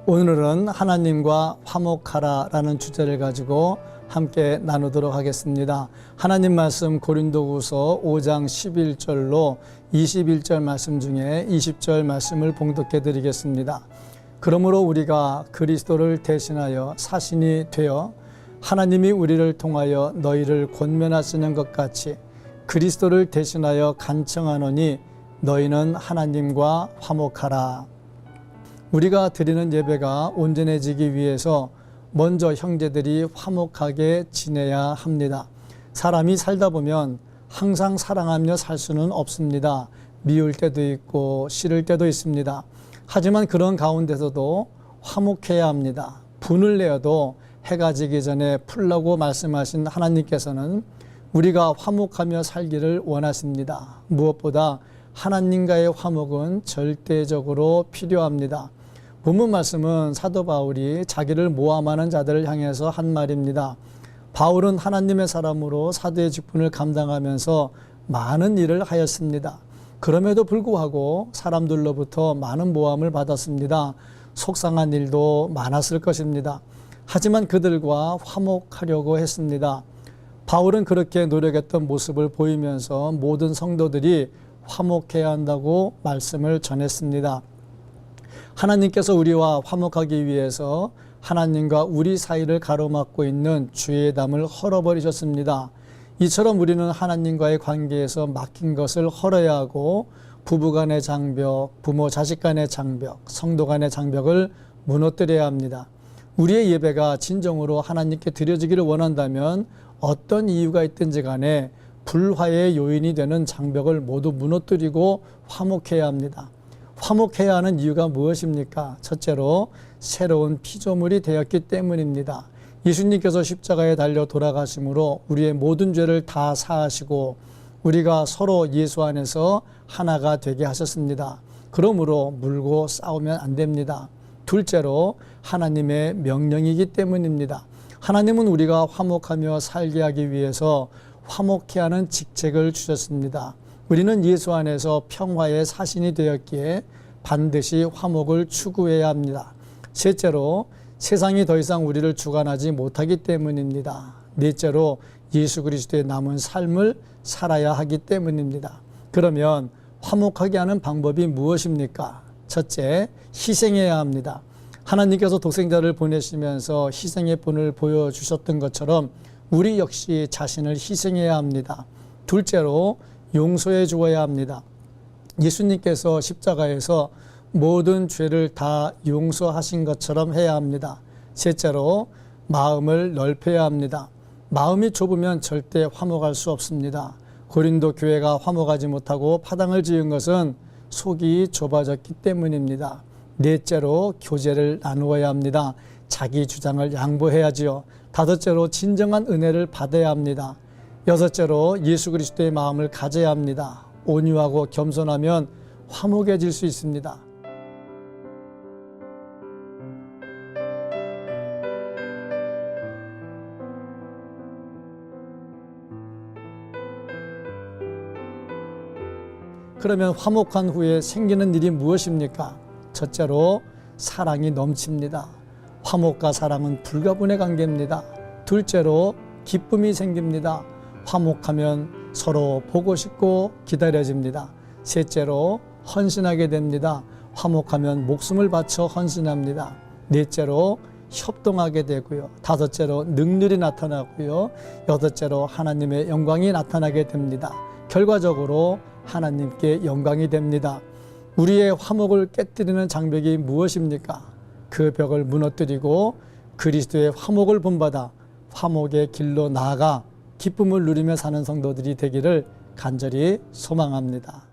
오늘은 하나님과 화목하라라는 주제를 가지고 함께 나누도록 하겠습니다. 하나님 말씀 고린도후서 5장 11절로 21절 말씀 중에 20절 말씀을 봉독해 드리겠습니다. 그러므로 우리가 그리스도를 대신하여 사신이 되어 하나님이 우리를 통하여 너희를 권면하시는 것 같이 그리스도를 대신하여 간청하노니 너희는 하나님과 화목하라. 우리가 드리는 예배가 온전해지기 위해서 먼저 형제들이 화목하게 지내야 합니다. 사람이 살다 보면 항상 사랑하며 살 수는 없습니다. 미울 때도 있고 싫을 때도 있습니다. 하지만 그런 가운데서도 화목해야 합니다. 분을 내어도 해가 지기 전에 풀라고 말씀하신 하나님께서는 우리가 화목하며 살기를 원하십니다. 무엇보다 하나님과의 화목은 절대적으로 필요합니다. 본문 말씀은 사도 바울이 자기를 모함하는 자들을 향해서 한 말입니다. 바울은 하나님의 사람으로 사도의 직분을 감당하면서 많은 일을 하였습니다. 그럼에도 불구하고 사람들로부터 많은 모함을 받았습니다. 속상한 일도 많았을 것입니다. 하지만 그들과 화목하려고 했습니다. 바울은 그렇게 노력했던 모습을 보이면서 모든 성도들이 화목해야 한다고 말씀을 전했습니다. 하나님께서 우리와 화목하기 위해서 하나님과 우리 사이를 가로막고 있는 죄의 담을 헐어버리셨습니다. 이처럼 우리는 하나님과의 관계에서 막힌 것을 헐어야 하고 부부 간의 장벽, 부모 자식 간의 장벽, 성도 간의 장벽을 무너뜨려야 합니다. 우리의 예배가 진정으로 하나님께 드려지기를 원한다면 어떤 이유가 있든지 간에 불화의 요인이 되는 장벽을 모두 무너뜨리고 화목해야 합니다. 화목해야 하는 이유가 무엇입니까? 첫째로 새로운 피조물이 되었기 때문입니다. 예수님께서 십자가에 달려 돌아가심으로 우리의 모든 죄를 다 사하시고 우리가 서로 예수 안에서 하나가 되게 하셨습니다. 그러므로 물고 싸우면 안 됩니다. 둘째로 하나님의 명령이기 때문입니다. 하나님은 우리가 화목하며 살게 하기 위해서 화목해 하는 직책을 주셨습니다. 우리는 예수 안에서 평화의 사신이 되었기에 반드시 화목을 추구해야 합니다. 셋째로 세상이 더 이상 우리를 주관하지 못하기 때문입니다. 넷째로 예수 그리스도의 남은 삶을 살아야 하기 때문입니다. 그러면 화목하게 하는 방법이 무엇입니까? 첫째, 희생해야 합니다. 하나님께서 독생자를 보내시면서 희생의 본을 보여주셨던 것처럼 우리 역시 자신을 희생해야 합니다. 둘째로 용서해 주어야 합니다. 예수님께서 십자가에서 모든 죄를 다 용서하신 것처럼 해야 합니다. 셋째로 마음을 넓혀야 합니다. 마음이 좁으면 절대 화목할 수 없습니다. 고린도 교회가 화목하지 못하고 파당을 지은 것은 속이 좁아졌기 때문입니다. 넷째로 교제를 나누어야 합니다. 자기 주장을 양보해야지요. 다섯째로 진정한 은혜를 받아야 합니다. 여섯째로 예수 그리스도의 마음을 가져야 합니다. 온유하고 겸손하면 화목해질 수 있습니다. 그러면 화목한 후에 생기는 일이 무엇입니까? 첫째로 사랑이 넘칩니다. 화목과 사랑은 불가분의 관계입니다. 둘째로 기쁨이 생깁니다. 화목하면 서로 보고 싶고 기다려집니다. 셋째로 헌신하게 됩니다. 화목하면 목숨을 바쳐 헌신합니다. 넷째로 협동하게 되고요. 다섯째로 능률이 나타나고요. 여섯째로 하나님의 영광이 나타나게 됩니다. 결과적으로 하나님께 영광이 됩니다. 우리의 화목을 깨뜨리는 장벽이 무엇입니까? 그 벽을 무너뜨리고 그리스도의 화목을 본받아 화목의 길로 나아가 기쁨을 누리며 사는 성도들이 되기를 간절히 소망합니다.